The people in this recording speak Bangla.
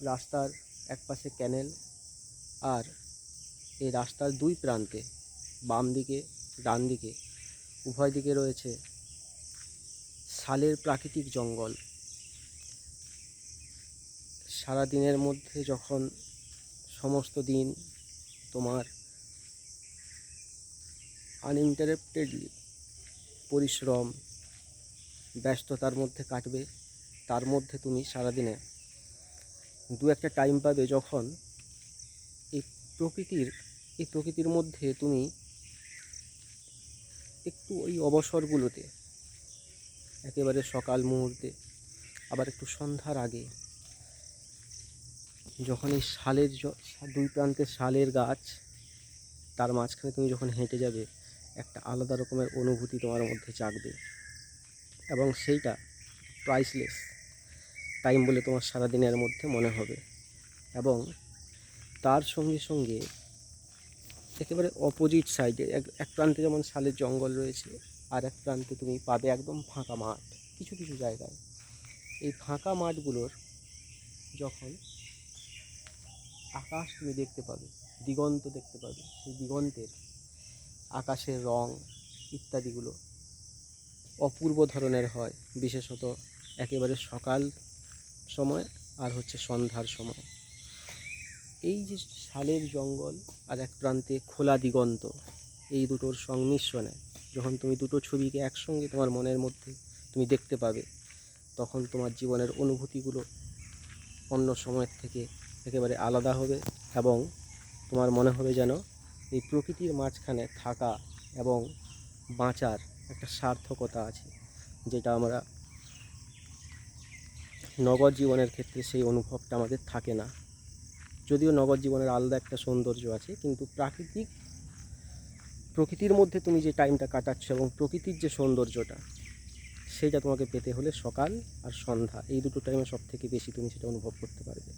রাস্তার একপাশে ক্যানেল, আর এই রাস্তার দুই প্রান্তে বাম দিকে ডান দিকে উভয় দিকে রয়েছে শালের প্রাকৃতিক জঙ্গল। সারা দিনের মধ্যে যখন সমস্ত দিন তোমার আনইন্টারাপ্টেডলি পরিশ্রম ব্যস্ততার মধ্যে কাটবে, তার মধ্যে তুমি সারাদিনে দু একটা টাইম পাবে যখন এই প্রকৃতির মধ্যে তুমি একটু ওই অবসরগুলোতে, একেবারে সকাল মুহূর্তে, আবার একটু সন্ধ্যার আগে, যখন এই দুই প্রান্তে শালের গাছ, তার মাঝখানে তুমি যখন হেঁটে যাবে, একটা আলাদা রকমের অনুভূতি তোমার মধ্যে জাগবে, এবং সেইটা প্রাইসলেস টাইম বলে তোমার সারাদিনের মধ্যে মনে হবে। এবং তার সঙ্গে সঙ্গে একেবারে অপোজিট সাইডে এক প্রান্তে যেমন শালের জঙ্গল রয়েছে, আর এক প্রান্তে তুমি পাবে একদম ফাঁকা মাঠ। কিছু কিছু জায়গায় এই ফাঁকা মাঠগুলোর যখন আকাশ তুমি দেখতে পাবে, দিগন্ত দেখতে পাবে, সেই দিগন্তের আকাশের রং ইত্যাদিগুলো অপূর্ব ধরনের হয়, বিশেষত একেবারে সকাল সময় আর সন্ধ্যার সময়। এই যে শালের জঙ্গল আর এক প্রান্তে খোলা দিগন্ত, এই দুটোর সংমিশ্রণে যখন তুমি দুটো ছবিকে একসঙ্গে তোমার মনের মধ্যে তুমি দেখতে পাবে, তখন তোমার জীবনের অনুভূতিগুলো অন্য সময়ের থেকে একেবারে আলাদা হবে, এবং তোমার মনে হবে যেন এই প্রকৃতির মাঝখানে থাকা এবং বাঁচার একটা সার্থকতা আছে, যেটা আমরা নগর জীবনের ক্ষেত্রে সেই অনুভবটা আমাদের থাকে না। যদিও নগর জীবনের আলাদা একটা সৌন্দর্য আছে, কিন্তু প্রকৃতির মধ্যে তুমি যে টাইমটা কাটাচ্ছ এবং প্রকৃতির যে সৌন্দর্যটা, সেটা তোমাকে পেতে হলে সকাল আর সন্ধ্যা, এই দুটো টাইমে সব থেকে বেশি তুমি সেটা অনুভব করতে পারবে।